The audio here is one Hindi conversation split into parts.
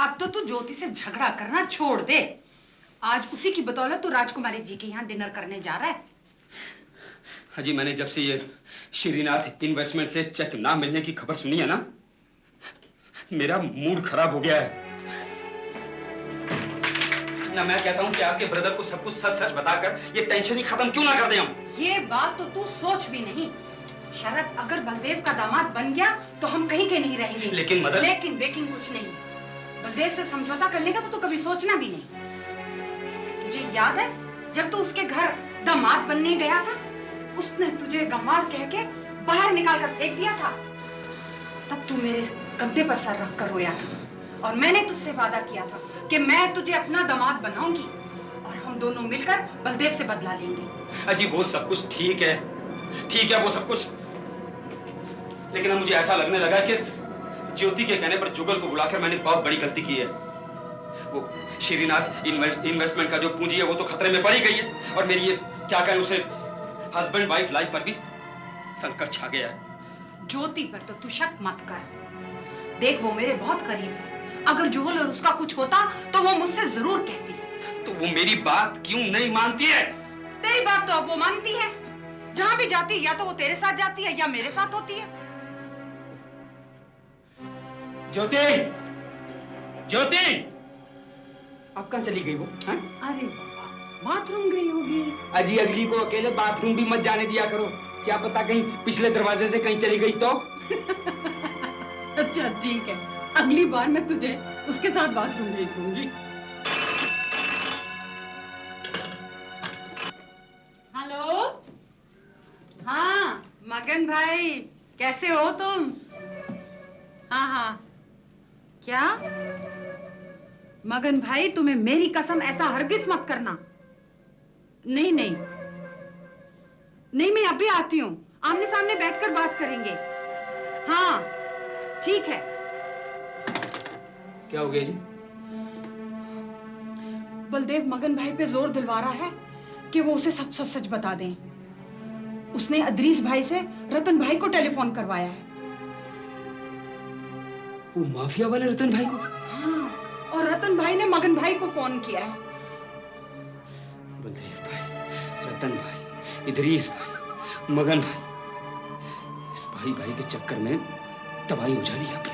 अब तो तू ज्योति से झगड़ा करना छोड़ दे। आज उसी की बदौलत तू राजकुमारी जी के यहाँ डिनर करने जा रहा है। हाजी, मैंने जब से ये श्रीनाथ इन्वेस्टमेंट से चेक ना मिलने की खबर सुनी है ना, मेरा मूड खराब हो गया है। ना मैं कहता हूँ कि आपके ब्रदर को सब कुछ सच सच बताकर ये टेंशन ही खत्म क्यों ना कर दें हम। ये बात तो तू सोच भी नहीं। शरद अगर बलदेव का दामाद बन गया तो हम कहीं के नहीं रहेंगे। लेकिन मदर, लेकिन कुछ नहीं। बलदेव से समझौता करने का तो तू कभी सोचना भी नहीं। तुझे याद है जब तू उसके घर दामाद बनने गया था, उसने तुझे गंवार कह के बाहर निकाल कर फेंक दिया था। तब तू मेरे कंधे पर सर रख कर रोया था और मैंने तुझसे वादा किया था कि मैं तुझे अपना दामाद बनाऊंगी और हम दोनों मिलकर बलदेव से बदला लेंगे। अजी वो सब कुछ ठीक है वो सब कुछ, लेकिन अब मुझे ऐसा लगने लगा कि ज्योति के कहने पर जुगल को बुलाकर मैंने बहुत बड़ी गलती की है। वो श्रीनाथ इन्वेस्टमेंट का जो पूंजी है वो तो खतरे में पड़ी गई है और मेरी ये क्या कहें उसे हस्बैंड वाइफ लाइफ पर भी संकट छा गया है। ज्योति पर तो तू शक मत कर। देख वो मेरे बहुत करीब है। अगर जुगल और उसका कुछ होता तो वो मुझसे जरूर कहती। तो वो मेरी बात क्यों नहीं मानती है? तेरी बात तो अब वो मानती है। जहां भी जाती है या तो वो तेरे साथ जाती है या मेरे साथ होती है। ज्योति, ज्योति, अब कहाँ चली गई वो? हाँ? अरे बाथरूम गई होगी। अजी अगली को अकेले बाथरूम भी मत जाने दिया करो, क्या पता कहीं पिछले दरवाजे से कहीं चली गई तो। अच्छा ठीक है, अगली बार मैं तुझे उसके साथ बाथरूम भेज दूंगी। हेलो, हाँ मगन भाई, कैसे हो तुम? हाँ हाँ, क्या मगन भाई, तुम्हें मेरी कसम ऐसा हरगिज मत करना। नहीं नहीं नहीं, मैं अभी आती हूँ, आमने सामने बैठकर बात करेंगे। हाँ ठीक है। क्या हो गया जी? बलदेव मगन भाई पे जोर दिलवा रहा है कि वो उसे सब सच सच बता दें। उसने अदरीस भाई से रतन भाई को टेलीफोन करवाया है। वो माफिया वाले रतन भाई को? हाँ, और रतन भाई ने मगन भाई को फोन किया है। बलदेव भाई, रतन भाई, इदरीस भाई, मगन भाई, इस भाई के चक्कर में तबाही हो जानी है आपकी।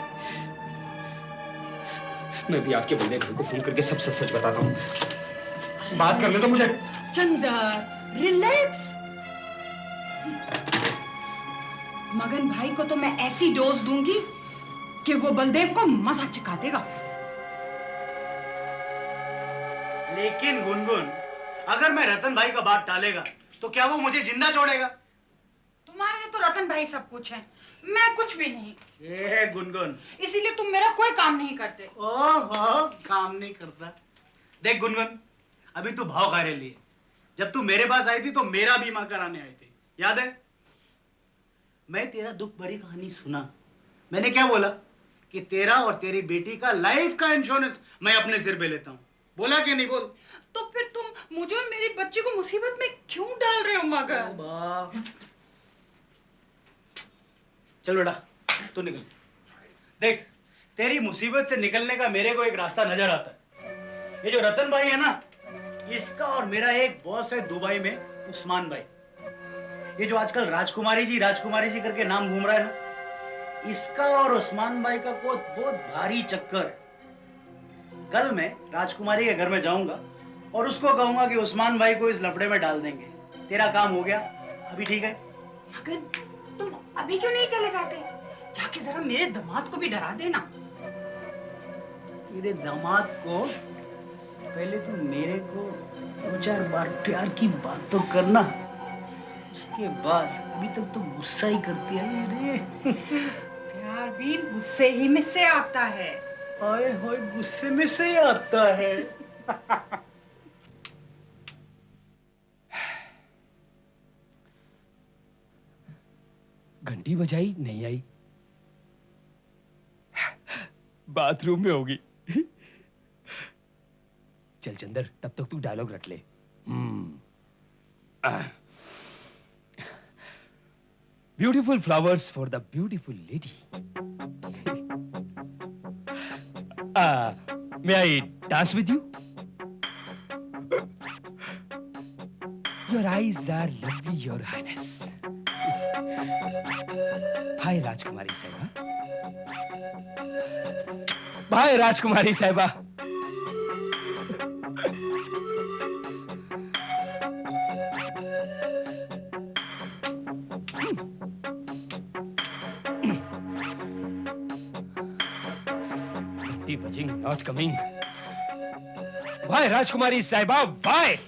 मैं भी आपके बलदेव भाई को फोन करके सब सच सच बताता हूँ। बात करने तो मुझे। चंदर रिलैक्स। मगन भाई को तो मैं ऐसी डोज दूंगी कि वो बलदेव को मजा चखा देगा। लेकिन गुनगुन, अगर मैं रतन भाई का बात टालेगा तो क्या वो मुझे जिंदा छोड़ेगा? तुम्हारे लिए तो रतन भाई सब कुछ है, मैं कुछ भी नहीं। ये गुनगुन, इसीलिए तुम मेरा कोई काम नहीं करते। ओहो, काम नहीं करता। देख गुनगुन, अभी तू भाव खा रही है। जब तू मेरे पास आई थी तो मेरा बीमा कराने आई थी, याद है? मैं तेरा दुख भरी कहानी सुना। मैंने क्या बोला कि तेरा और तेरी बेटी का लाइफ का इंश्योरेंस मैं अपने सिर पे लेता हूँ। बोला कि नहीं बोल? तो फिर तुम मुझे और मेरी बच्ची को मुसीबत में क्यों डाल रहे हो मगर? चल बेटा, तू निकल। देख, तेरी मुसीबत से निकलने का मेरे को एक रास्ता नजर आता है। ये जो रतन भाई है ना, इसका और मेरा एक बॉस है दुबई में, उस्मान भाई। ये जो आजकल राजकुमारी जी करके नाम घूम रहा है ना, इसका और उस्मान भाई का बहुत भारी चक्कर है। कल मैं राजकुमारी के घर में जाऊंगा और उसको कहूंगा कि उस्मान भाई को इस लफड़े में डाल देंगे। तेरा काम हो गया, अभी ठीक है? मगर तुम अभी क्यों नहीं चले जाते? जाके जरा मेरे दामाद को भी डरा देना। तेरे दामाद को? पहले तो मेरे को 2-4 बार प्यार की बात तो करना, उसके बाद। अभी तक तो गुस्सा ही करती है रे। प्यार भी गुस्से ही में से आता है। हाय हाय, गुस्से में से ही आता है। घंटी बजाई नहीं आई, बाथरूम में होगी। चल चंदर, तब तक तू डायलॉग रट ले। Beautiful flowers for the beautiful lady. May I dance with you? Your eyes are lovely, Your Highness. Hi, Rajkumari Sahiba. Bye, Rajkumari Sahiba. घंटी buzzing, not coming. Why, Rajkumari Sahiba? Why?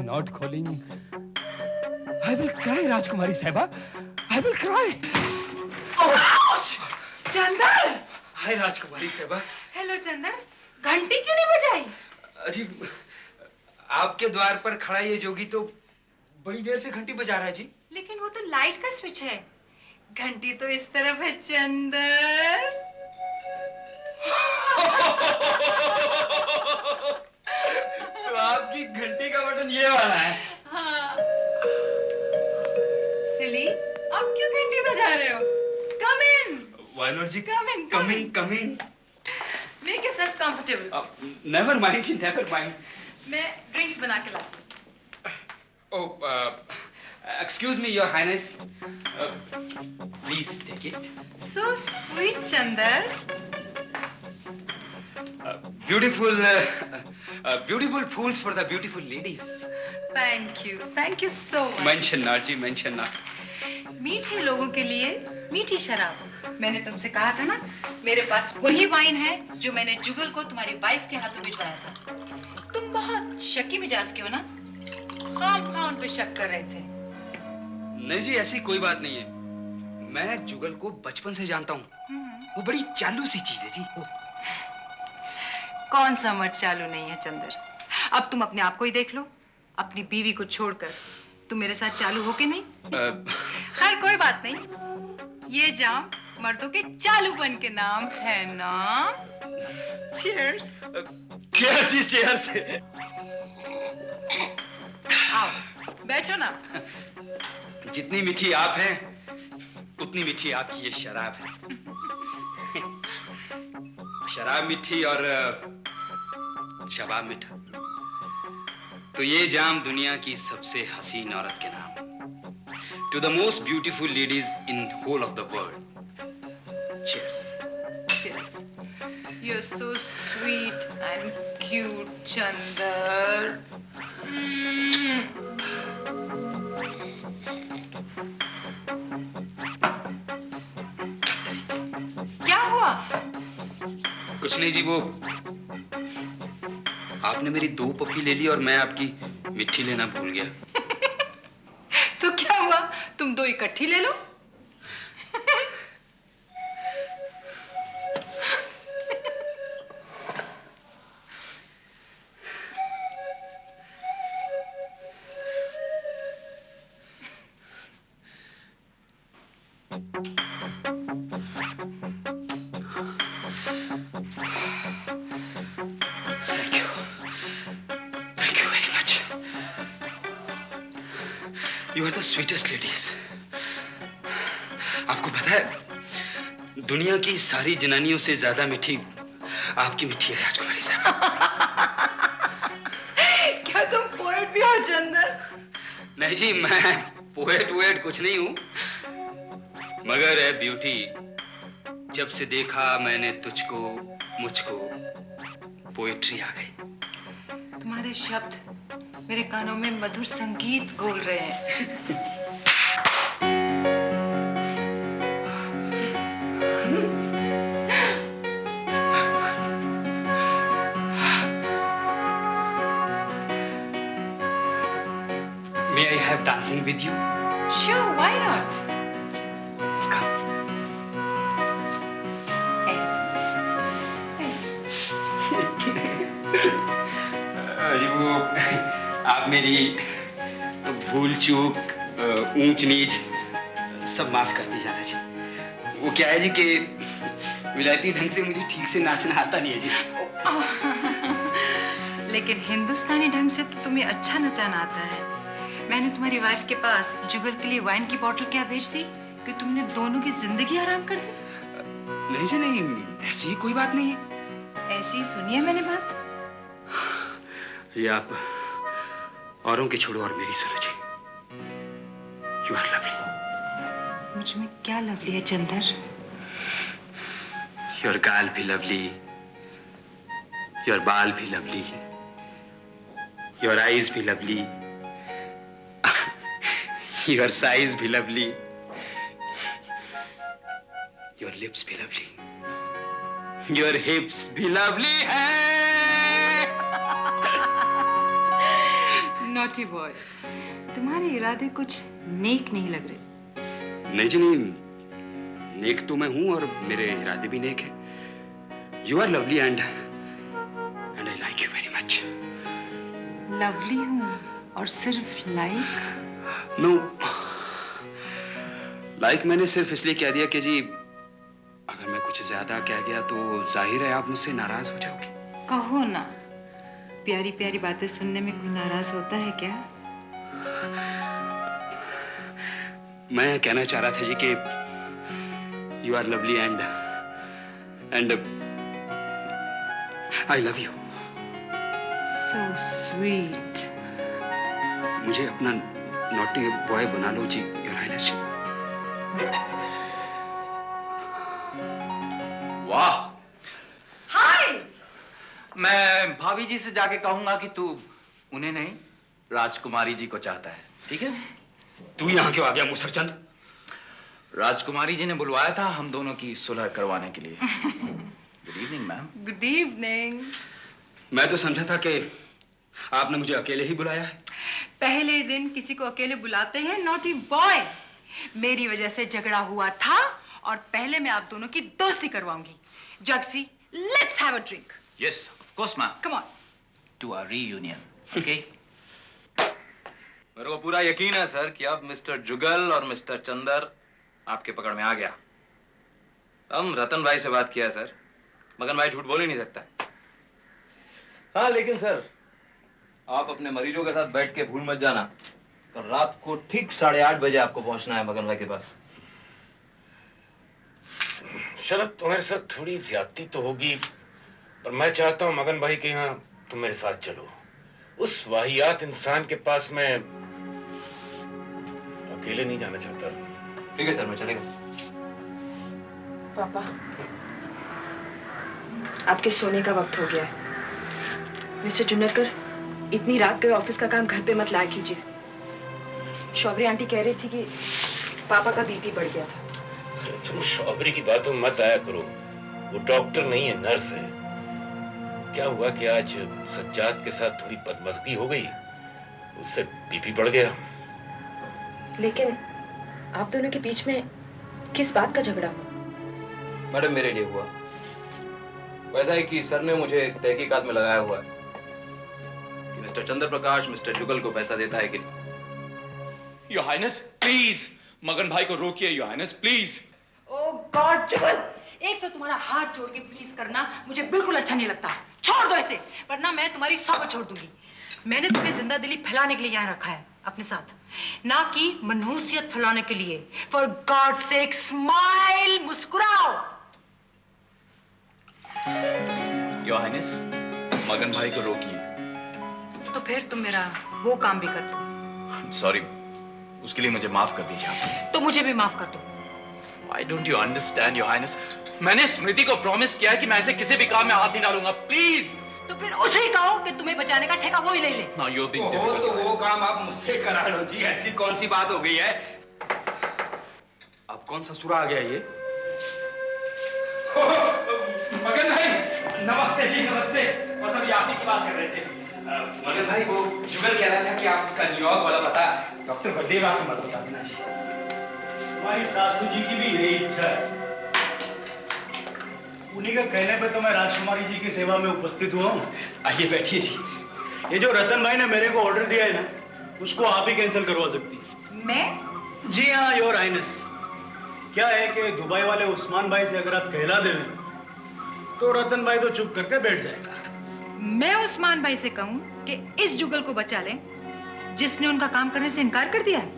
Not calling. I will cry, Rajkumari Sahiba. I will cry. Ouch! Chandar! हाय राजकुमारी साहिबा। हेलो चंदर, घंटी क्यों नहीं बजाई? अजी आपके द्वार पर खड़ा ये जोगी तो बड़ी देर से घंटी बजा रहा है जी। लेकिन वो तो लाइट का स्विच है, घंटी तो इस तरफ है चंदर। तो आपकी घंटी का बटन ये वाला है। हाँ। सिली, आप क्यों घंटी बजा रहे हो? Come in. Why not ji? Come in, come in. Come in. Make yourself comfortable. Never mind ji, never mind. मैं ड्रिंक्स बना के लाती हूँ। Oh, excuse me, Your Highness. Please take it. So sweet, Chandar. Beautiful fools for the beautiful ladies. Thank you so much. Mention not ji, mention not. मीठे लोगों के लिए मीठी शराब। मैंने तुमसे कहा था ना, मेरे पास वही वाइन है जो मैंने जुगल को तुम्हारी वाइफ के हाथों भिजवाया था। तुम बहुत शक्की मिजाज के हो ना, खाम उन पे शक कर रहे थे। नहीं जी, ऐसी कोई बात नहीं है। मैं जुगल को बचपन से जानता हूँ। वो बड़ी चालू सी चीज है जी। कौन सा मर्द चालू नहीं है चंदर? अब तुम अपने आप को ही देख लो, अपनी बीवी को छोड़कर तुम मेरे साथ चालू हो के नहीं? खैर कोई बात नहीं, ये जाम मर्दों के चालूपन के नाम है ना। चीयर्स। चीयर्स जी, चीयर्स। आओ बैठो ना। जितनी मीठी आप हैं, उतनी मीठी आपकी ये शराब है। शराब मीठी और शबाब मीठा। तो ये जाम दुनिया की सबसे हसीन औरत के नाम। To the most beautiful ladies in whole of the world. Cheers. Cheers. You're so sweet and cute, Chandar. क्या हुआ? कुछ नहीं जी, वो आपने मेरी 2 पप्पी ले ली और मैं आपकी मिट्टी लेना भूल गया। तो क्या हुआ, तुम 2 इकट्ठी ले लो। You are the sweetest ladies. आपको पता है, दुनिया की सारी जनानियों से ज्यादा मीठी आपकी मिठी है राजकुमारी साहब। क्या तुम पोएट भी हो चंदर? नहीं जी, मैं पोएट कुछ नहीं हूँ, मगर है ब्यूटी। जब से देखा मैंने तुझको, मुझको पोएट्री आ गई। तुम्हारे शब्द मेरे कानों में मधुर संगीत घोल रहे हैं। May I have dancing with you? Sure, why not? Come. ऐसे, अजी वो आप मेरी भूल चूक, ऊंच नीच सब माफ करती जाना जी। वो क्या है जी कि विलायती ढंग से मुझे ठीक से नाचना आता नहीं है जी। लेकिन हिंदुस्तानी ढंग से तो तुम्हें अच्छा नचाना आता है। मैंने तुम्हारी वाइफ के पास जुगल के लिए वाइन की बोतल क्या भेज दी कि तुमने दोनों की जिंदगी आराम कर दी? नहीं जी नहीं, ऐसी कोई बात नहीं है। ऐसी ही सुनी है मैंने बात। ये आप औरों की छोड़ो और मेरी सुनो जी। You are lovely. मुझ में क्या लवली है चंदर? योर गाल भी लवली, योर बाल भी लवली, योर आईज भी लवली, योर साइज भी लवली, योर लिप्स भी लवली, योर हिप्स भी लवली है। नॉटी बॉय, तुम्हारे इरादे कुछ नेक नहीं लग रहे। नहीं जी नहीं, नेक तो मैं हूं और मेरे इरादे भी नेक हैं। You are lovely and I like you very much. Lovely हूँ और सिर्फ लाइक? नो, लाइक मैंने सिर्फ इसलिए कह दिया कि जी अगर मैं कुछ ज्यादा कह गया तो जाहिर है आप मुझसे नाराज हो जाओगे। कहो ना, प्यारी प्यारी बातें सुनने में कोई नाराज होता है क्या? मैं कहना चाह रहा था जी कि you are lovely and I love you. So sweet. मुझे अपना नॉटी बॉय बना लो जी, योर हाइनेस जी। वाह, हाय। मैं भाभी जी से जाके कहूंगा कि तू उन्हें नहीं राजकुमारी जी को चाहता है, ठीक है? तू यहाँ क्यों आ गया मुसरचंद? राजकुमारी जी ने बुलवाया था हम दोनों की सुलह करवाने के लिए। Good evening ma'am. Good evening. मैं तो समझा था कि आपने मुझे अकेले ही बुलाया है। पहले दिन किसी को अकेले बुलाते हैं नॉटी बॉय। मेरी वजह से झगड़ा हुआ था और पहले मैं आप दोनों की दोस्ती करवाऊंगी। Jagsi, let's have a drink. Yes, of course ma'am. Come on. To our reunion, okay? मेरे को पूरा यकीन है सर कि अब मिस्टर जुगल और मिस्टर चंदर आपके पकड़ में आ गया। हम रतन भाई से बात किया सर, मगन भाई झूठ बोल ही नहीं सकता। हाँ लेकिन सर आप अपने मरीजों के साथ बैठ के भूल मत जाना, कल रात को ठीक 8:30 बजे आपको पहुंचना है मगन भाई के पास। शरद, तुम्हारे साथ थोड़ी ज्यादती तो होगी, पर मैं चाहता हूँ मगन भाई के यहाँ तुम मेरे साथ चलो। उस वाहियात इंसान के पास मैं अकेले नहीं जाना चाहता। ठीक है सर, मैं चलेगा। पापा, आपके सोने का वक्त हो गया है। मिस्टर जुन्नरकर, इतनी रात गए ऑफिस का काम घर पे मत लाया कीजिए। शौबरी आंटी कह रही थी कि पापा का बीपी बढ़ गया था। तुम शौबरी की बातों में मत आया करो, वो डॉक्टर नहीं है, नर्स है। क्या हुआ कि आज सज्जाद के साथ थोड़ी बदमज़गी हो गई, उससे बीपी बढ़ गया। लेकिन आप दोनों के बीच में किस बात का झगड़ा हुआ? मैडम मेरे लिए हुआ वैसा है कि सर ने मुझे तहकीकात में लगाया हुआ है कि मिस्टर चंद्र प्रकाश मिस्टर जुगल को पैसा देता है कि नहीं। योर हाइनेस प्लीज, मगन भाई को रोकिए your highness please. Oh God Jugal, एक तो तुम्हारा हाथ जोड़ के प्लीज करना मुझे बिल्कुल अच्छा नहीं लगता। छोड़ दो इसे, वरना मैं तुम्हारी सौगंध छोड़ दूंगी। मैंने तुम्हें जिंदा दिली फैलाने के लिए यहाँ रखा है अपने साथ, ना कि मनहूसियत फैलाने के लिए। फॉर गॉड सेक स्माइल, मुस्कुराओ। योर हाइनेस, मगन भाई को रोकिए। तो फिर तुम मेरा वो काम भी कर दो। सॉरी, उसके लिए मुझे माफ कर दीजिए आप। तो मुझे भी माफ कर दो। Why don't you understand, Your Highness? मैंने स्मृति को प्रॉमिस किया है कि मैं ऐसे किसी भी काम में हाथ नहीं डालूंगा, प्लीज। तो फिर उसे ही कहो कि तुम्हें बचाने का ठेका वो ही ले ले। Now you're being हो difficult. तो वो काम आप मुझसे करा लो जी, ऐसी कौन सी बात हो गई है? अब कौन सा सुरा आ गया ये? मगन भाई, नमस्ते जी, नमस्ते। बस अभी आप ही की बात कर रहे थे। मगन भाई, वो जुगल कह रहा था कि आप उसका न्यूयॉर्क वाला पता डॉक्टर बलदेवा से मत बता देना जी। हमारी सासू जी की भी यही इच्छा है। उन्हीं के कहने पे तो मैं राजकुमारी जी की सेवा में उपस्थित हुआ हूँ। आइए बैठिए जी। ये जो रतन भाई ने मेरे को ऑर्डर दिया है ना, उसको आप ही कैंसिल करवा सकती हैं। मैं? जी हाँ योर हाइनेस। क्या है कि दुबई वाले उस्मान भाई से अगर आप कहला दें तो रतन भाई तो चुप करके बैठ जाएगा। मैं उस्मान भाई से कहूं कि इस जुगल को बचा लें जिसने उनका काम करने से इनकार कर दिया है।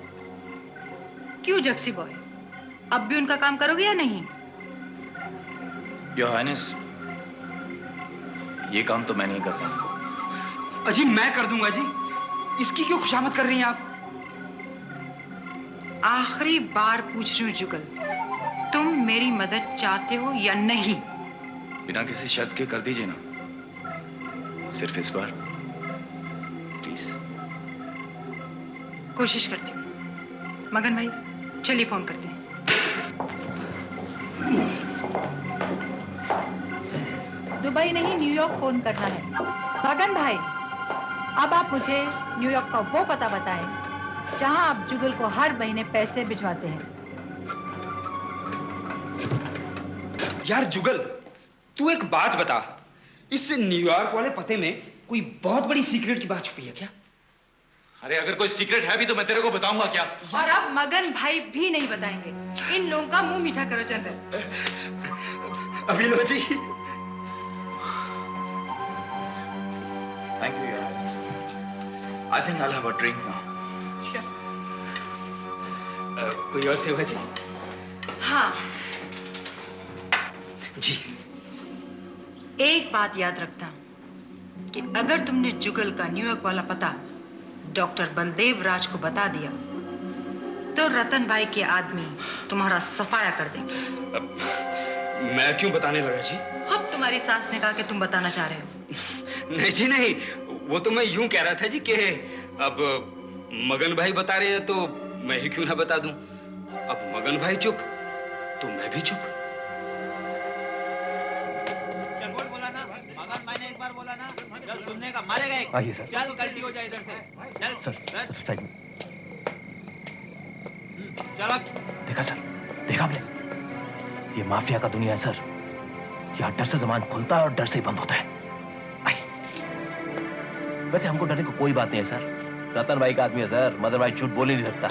क्यों जक्सी बॉय, अब भी उनका काम करोगे या नहीं? योर हाइनेस, ये काम तो मैं नहीं कर पाऊंगा। अजी मैं कर दूंगा जी, इसकी क्यों खुशामद कर रही हैं आप? आखिरी बार पूछ रही हूँ जुगल, तुम मेरी मदद चाहते हो या नहीं? बिना किसी शर्त के कर दीजिए ना, सिर्फ इस बार प्लीज। कोशिश करती हूँ। मगन भाई चलिए फोन करते हैं। दुबई नहीं, न्यूयॉर्क फोन करना है। मगन भाई, अब आप मुझे न्यूयॉर्क का वो पता बताएं जहां आप जुगल को हर महीने पैसे भिजवाते हैं। यार जुगल, तू एक बात बता, इस न्यूयॉर्क वाले पते में कोई बहुत बड़ी सीक्रेट की बात छुपी है क्या? अरे अगर कोई सीक्रेट है भी तो मैं तेरे को बताऊंगा क्या? और अब मगन भाई भी नहीं बताएंगे। इन लोगों का मुंह मीठा करो चंदर। अभी लो जी। थैंक यू यार। I think I have a drink now. कोई और सेवा जी? हाँ, जी। एक बात याद रखना कि अगर तुमने जुगल का न्यूयॉर्क वाला पता डॉक्टर बलदेव राज को बता दिया तो रतन भाई के आदमी तुम्हारा सफाया कर देंगे। मैं क्यों बताने लगा जी? खुद तुम्हारी सास ने कहा कि तुम बताना चाह रहे हो। नहीं जी नहीं, वो तो मैं यूं कह रहा था जी कि अब मगन भाई बता रहे हैं तो मैं ही क्यों ना बता दूं। अब मगन भाई चुप तो मैं भी चुप। चल बोल बोला ना, मगन भाई ने एक बार बोला ना, चल सुनने का मारेगा एक। आइए सर। चल गलती हो जाए इधर से। चल सर साइड में। चलो। देखा सर, देखा आपने? ये माफिया का दुनिया है सर। यहाँ डर से जबान खुलता है और डर से ही बंद होता है। वैसे हमको डरने को कोई बात नहीं है सर। रतन भाई का आदमी है सर, मदन भाई झूठ बोल ही नहीं सकता।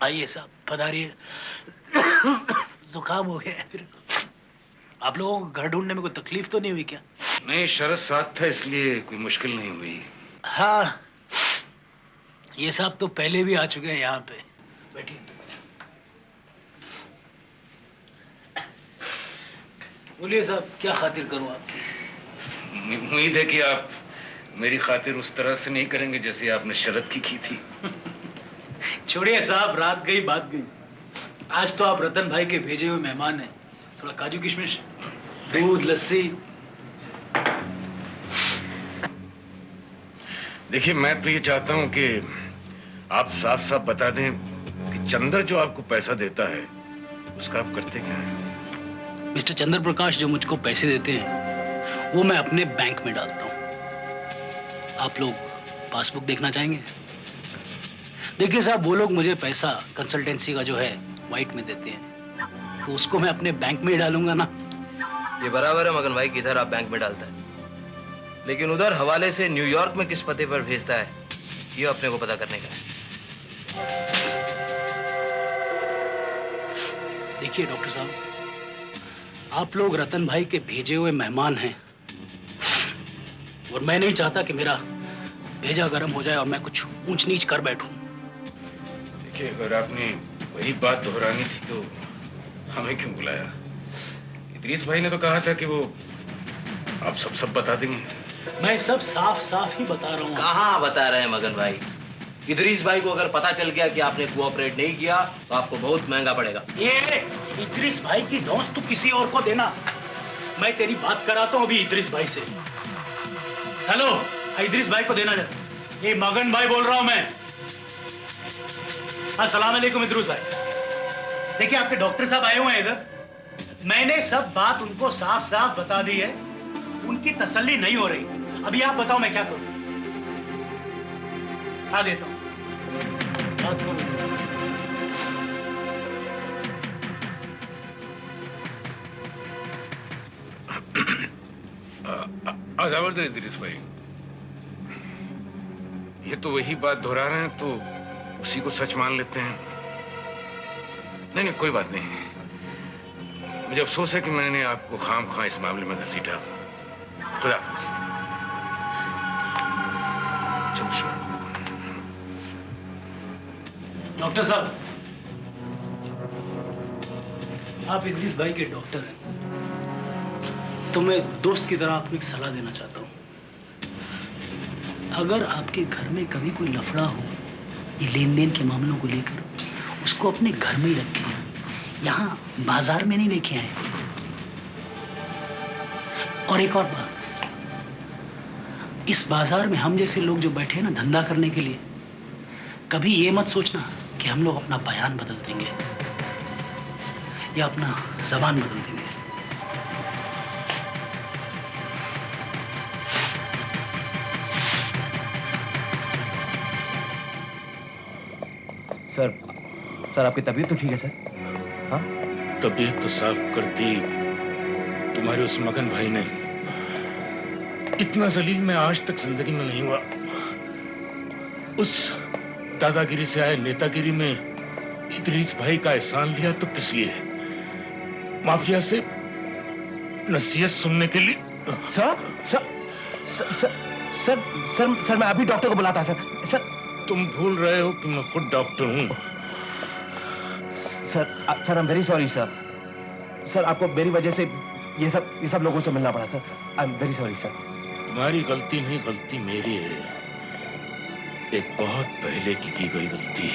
आइए साहब, पधारिए। जुकाम हो गया है फिर। आप लोगों को घर ढूंढने में कोई तकलीफ तो नहीं हुई क्या? नहीं, शरद साथ था इसलिए कोई मुश्किल नहीं हुई। हाँ, ये साहब तो पहले भी आ चुके हैं यहाँ पे। बैठिए। बोलिए साहब, क्या खातिर करूँ आपकी? उम्मीद है कि आप मेरी खातिर उस तरह से नहीं करेंगे जैसे आपने शरद की थी। छोड़िए साहब, रात गई बात गई। आज तो आप रतन भाई के भेजे हुए मेहमान हैं। थोड़ा काजू किशमिश, दूध, लस्सी। देखिए, मैं तो ये चाहता हूँ कि आप साफ साफ बता दें कि चंदर जो आपको पैसा देता है उसका आप करते क्या हैं? मिस्टर चंद्र प्रकाश जो मुझको पैसे देते हैं वो मैं अपने बैंक में डालता हूँ। आप लोग पासबुक देखना चाहेंगे? देखिए साहब, वो लोग मुझे पैसा कंसल्टेंसी का जो है वाइट में देते हैं, तो उसको मैं अपने बैंक में ही डालूंगा ना। ये बराबर है मगन भाई, किधर आप बैंक में डालता है, लेकिन उधर हवाले से न्यूयॉर्क में किस पते पर भेजता है ये अपने को पता करने का है। देखिए डॉक्टर साहब, आप लोग रतन भाई के भेजे हुए मेहमान हैं और मैं नहीं चाहता कि मेरा भेजा गर्म हो जाए और मैं कुछ ऊंच नीच कर बैठूं। देखिए, अगर आपने वही बात दोहरानी थी तो हमें क्यों बुलाया? इदरीस भाई ने तो कहा था कि वो आप सब बता देंगे। मैं सब साफ साफ ही बता रहा हूँ। कहाँ बता रहे हैं मगन भाई? इदरीस भाई को अगर पता चल गया कि आपने कोऑपरेट नहीं किया तो आपको बहुत महंगा पड़ेगा। ये इदरीस भाई की दोस्त तू किसी और को देना। मैं तेरी बात कराता हूँ अभी इदरीस भाई से। हेलो, इदरीस भाई को देना जा। ये मगन भाई बोल रहा हूँ मैं। अस्सलाम वालेकुम इदरीस भाई। देखिए, आपके डॉक्टर साहब आए हुए हैं इधर। मैंने सब बात उनको साफ साफ बता दी है, उनकी तसल्ली नहीं हो रही। अभी आप बताओ मैं क्या करूं? आ देता हूं। 1 आजावर इदरीस भाई, ये तो वही बात दोहरा रहे हैं तो उसी को सच मान लेते हैं। नहीं नहीं कोई बात नहीं। मुझे अफसोस है कि मैंने आपको खामखा इस मामले में घसीटा। खुदा हाफिज। डॉक्टर साहब, आप इदरीस भाई के डॉक्टर हैं, तो मैं दोस्त की तरह आपको एक सलाह देना चाहता हूँ। अगर आपके घर में कभी कोई लफड़ा हो ये लेन देन के मामलों को लेकर, उसको अपने घर में ही रखें, यहाँ बाजार में नहीं लेके आए। और एक और बात, इस बाजार में हम जैसे लोग जो बैठे हैं ना धंधा करने के लिए, कभी ये मत सोचना कि हम लोग अपना बयान बदल देंगे या अपना जबान बदल देंगे। सर आपकी तबीयत तो ठीक है सर? हाँ, तबीयत तो साफ कर दी तुम्हारे उस मगन भाई ने। इतना जलील मैं आज तक जिंदगी में नहीं हुआ। उस दादागिरी से आए नेतागिरी में इदरीस भाई का एहसान लिया तो किस लिए? माफिया से नसीहत सुनने के लिए। सर मैं अभी डॉक्टर को बुलाता सर। तुम भूल रहे हो कि मैं खुद डॉक्टर हूं। Sir I am very sorry sir. आपको मेरी वजह से ये सब लोगों से मिलना पड़ा sir. I am very sorry sir. तुम्हारी गलती नहीं, गलती मेरी है। एक बहुत पहले की गई गलती।